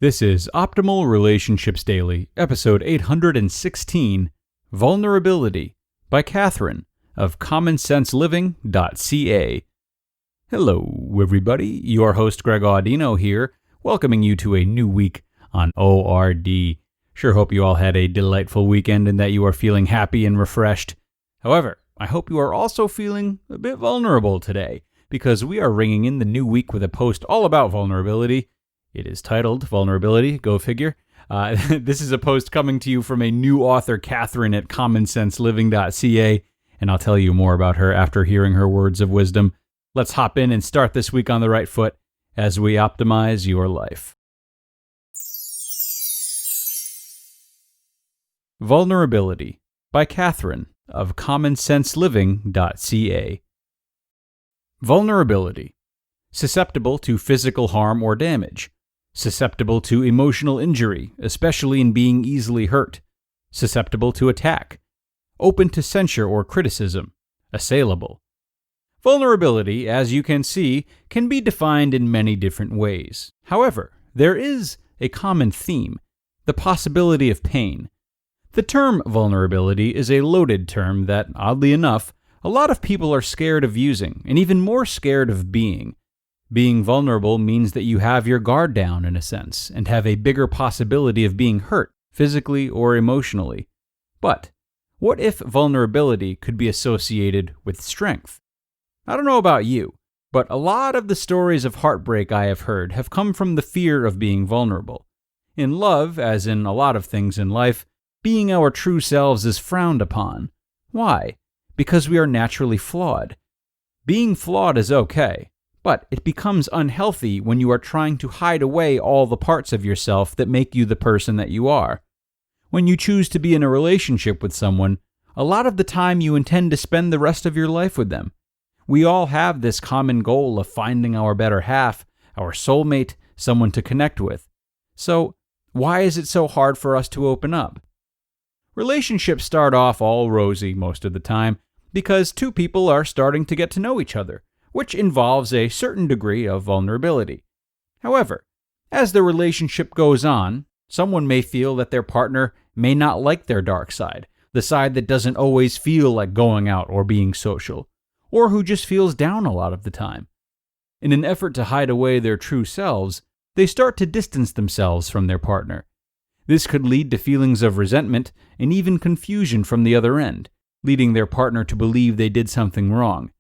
This is Optimal Relationships Daily, episode 816, Vulnerability, by Catherine of CommonSenseLiving.ca. Hello, everybody. Your host, Greg Audino here, welcoming you to a new week on ORD. Sure hope you all had a delightful weekend and that you are feeling happy and refreshed. However, I hope you are also feeling a bit vulnerable today, because we are ringing in the new week with a post all about vulnerability. It is titled Vulnerability, go figure. This is a post coming to you from a new author, Catherine at CommonSenseLiving.ca, and I'll tell you more about her after hearing her words of wisdom. Let's hop in and start this week on the right foot as we optimize your life. Vulnerability, by Catherine of CommonSenseLiving.ca. Vulnerability. Susceptible to physical harm or damage. Susceptible to emotional injury, especially in being easily hurt. Susceptible to attack. Open to censure or criticism. Assailable. Vulnerability, as you can see, can be defined in many different ways. However, there is a common theme: the possibility of pain. The term vulnerability is a loaded term that, oddly enough, a lot of people are scared of using, and even more scared of being. Being vulnerable means that you have your guard down, in a sense, and have a bigger possibility of being hurt, physically or emotionally. But what if vulnerability could be associated with strength? I don't know about you, but a lot of the stories of heartbreak I have heard have come from the fear of being vulnerable. In love, as in a lot of things in life, being our true selves is frowned upon. Why? Because we are naturally flawed. Being flawed is okay. But it becomes unhealthy when you are trying to hide away all the parts of yourself that make you the person that you are. When you choose to be in a relationship with someone, a lot of the time you intend to spend the rest of your life with them. We all have this common goal of finding our better half, our soulmate, someone to connect with. So, why is it so hard for us to open up? Relationships start off all rosy most of the time because two people are starting to get to know each other, which involves a certain degree of vulnerability. However, as the relationship goes on, someone may feel that their partner may not like their dark side, the side that doesn't always feel like going out or being social, or who just feels down a lot of the time. In an effort to hide away their true selves, they start to distance themselves from their partner. This could lead to feelings of resentment and even confusion from the other end, leading their partner to believe they did something wrong.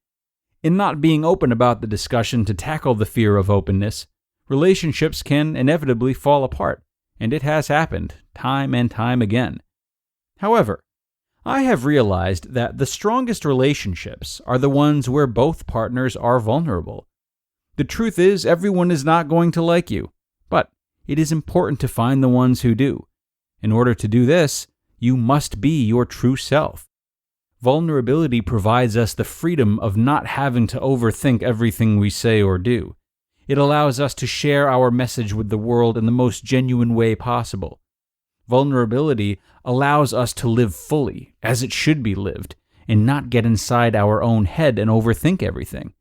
In not being open about the discussion to tackle the fear of openness, relationships can inevitably fall apart, and it has happened time and time again. However, I have realized that the strongest relationships are the ones where both partners are vulnerable. The truth is, everyone is not going to like you, but it is important to find the ones who do. In order to do this, you must be your true self. Vulnerability provides us the freedom of not having to overthink everything we say or do. It allows us to share our message with the world in the most genuine way possible. Vulnerability allows us to live fully, as it should be lived, and not get inside our own head and overthink everything.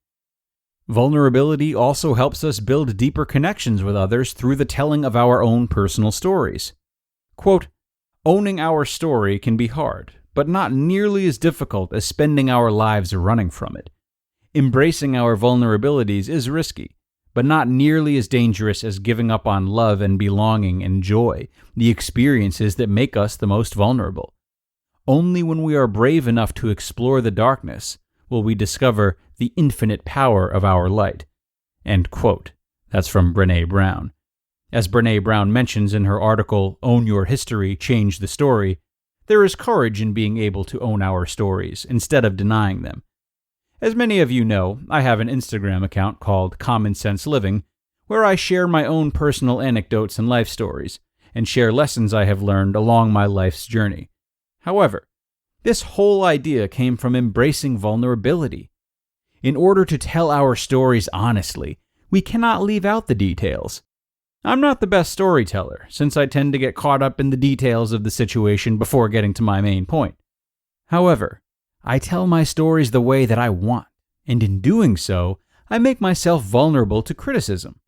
Vulnerability also helps us build deeper connections with others through the telling of our own personal stories. Quote, "Owning our story can be hard, but not nearly as difficult as spending our lives running from it. Embracing our vulnerabilities is risky, but not nearly as dangerous as giving up on love and belonging and joy, the experiences that make us the most vulnerable. Only when we are brave enough to explore the darkness will we discover the infinite power of our light." End quote. That's from Brené Brown. As Brené Brown mentions in her article, Own Your History, Change the Story, there is courage in being able to own our stories instead of denying them. As many of you know, I have an Instagram account called Common Sense Living, where I share my own personal anecdotes and life stories, and share lessons I have learned along my life's journey. However, this whole idea came from embracing vulnerability. In order to tell our stories honestly, we cannot leave out the details. I'm not the best storyteller, since I tend to get caught up in the details of the situation before getting to my main point. However, I tell my stories the way that I want, and in doing so, I make myself vulnerable to criticism.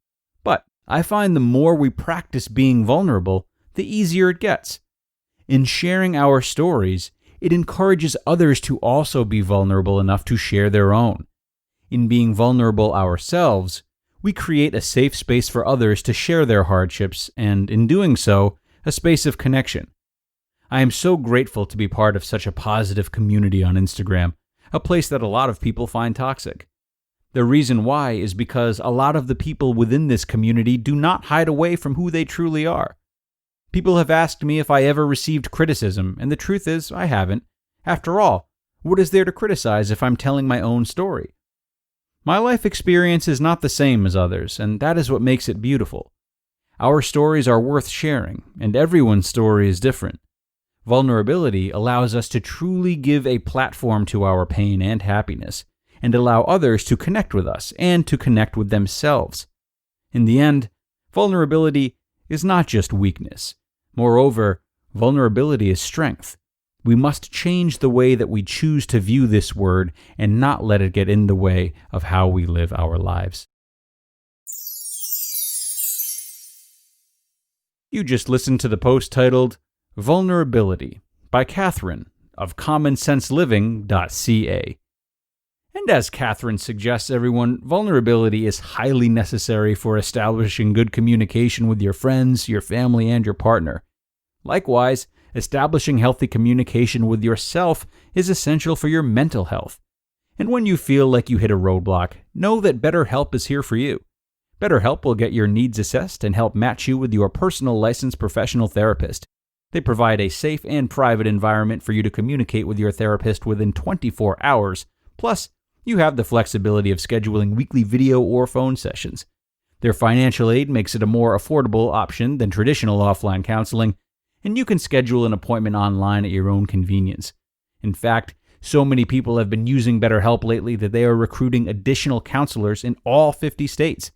But I find the more we practice being vulnerable, the easier it gets. In sharing our stories, it encourages others to also be vulnerable enough to share their own. In being vulnerable ourselves, we create a safe space for others to share their hardships and, in doing so, a space of connection. I am so grateful to be part of such a positive community on Instagram, a place that a lot of people find toxic. The reason why is because a lot of the people within this community do not hide away from who they truly are. People have asked me if I ever received criticism, and the truth is, I haven't. After all, what is there to criticize if I'm telling my own story? My life experience is not the same as others, and that is what makes it beautiful. Our stories are worth sharing, and everyone's story is different. Vulnerability allows us to truly give a platform to our pain and happiness, and allow others to connect with us and to connect with themselves. In the end, vulnerability is not just weakness. Moreover, vulnerability is strength. We must change the way that we choose to view this word and not let it get in the way of how we live our lives. You just listened to the post titled Vulnerability by Catherine of commonsenseliving.ca. And as Catherine suggests, everyone, vulnerability is highly necessary for establishing good communication with your friends, your family, and your partner. Likewise, establishing healthy communication with yourself is essential for your mental health. And when you feel like you hit a roadblock, know that BetterHelp is here for you. BetterHelp will get your needs assessed and help match you with your personal licensed professional therapist. They provide a safe and private environment for you to communicate with your therapist within 24 hours. Plus, you have the flexibility of scheduling weekly video or phone sessions. Their financial aid makes it a more affordable option than traditional offline counseling, and you can schedule an appointment online at your own convenience. In fact, so many people have been using BetterHelp lately that they are recruiting additional counselors in all 50 states.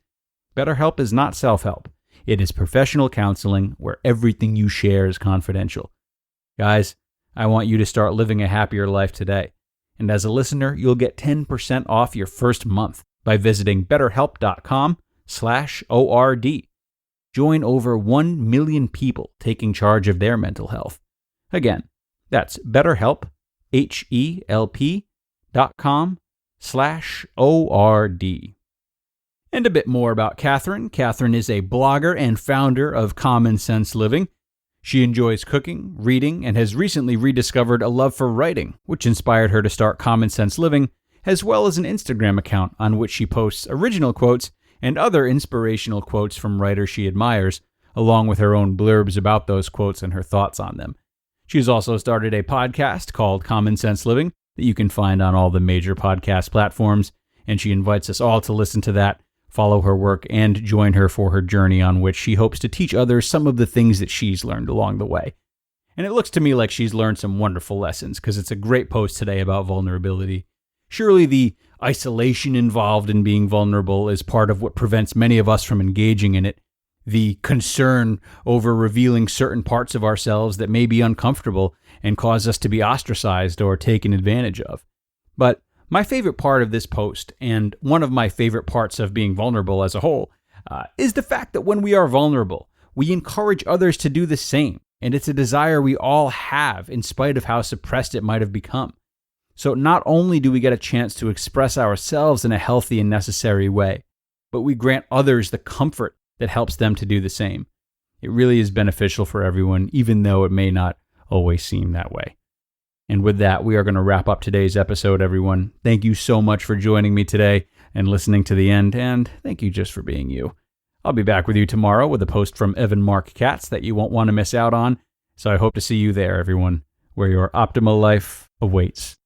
BetterHelp is not self-help. It is professional counseling where everything you share is confidential. Guys, I want you to start living a happier life today. And as a listener, you'll get 10% off your first month by visiting betterhelp.com/ORD. Join over 1 million people taking charge of their mental health. Again, that's BetterHelp, HELP.com/ORD. And a bit more about Catherine. Catherine is a blogger and founder of Common Sense Living. She enjoys cooking, reading, and has recently rediscovered a love for writing, which inspired her to start Common Sense Living, as well as an Instagram account on which she posts original quotes and other inspirational quotes from writers she admires, along with her own blurbs about those quotes and her thoughts on them. She's also started a podcast called Common Sense Living that you can find on all the major podcast platforms, and she invites us all to listen to that, follow her work, and join her for her journey on which she hopes to teach others some of the things that she's learned along the way. And it looks to me like she's learned some wonderful lessons, because it's a great post today about vulnerability. Surely the isolation involved in being vulnerable is part of what prevents many of us from engaging in it. The concern over revealing certain parts of ourselves that may be uncomfortable and cause us to be ostracized or taken advantage of. But my favorite part of this post, and one of my favorite parts of being vulnerable as a whole, is the fact that when we are vulnerable, we encourage others to do the same, and it's a desire we all have in spite of how suppressed it might have become. So not only do we get a chance to express ourselves in a healthy and necessary way, but we grant others the comfort that helps them to do the same. It really is beneficial for everyone, even though it may not always seem that way. And with that, we are going to wrap up today's episode, everyone. Thank you so much for joining me today and listening to the end, and thank you just for being you. I'll be back with you tomorrow with a post from Evan Mark Katz that you won't want to miss out on, so I hope to see you there, everyone, where your optimal life awaits.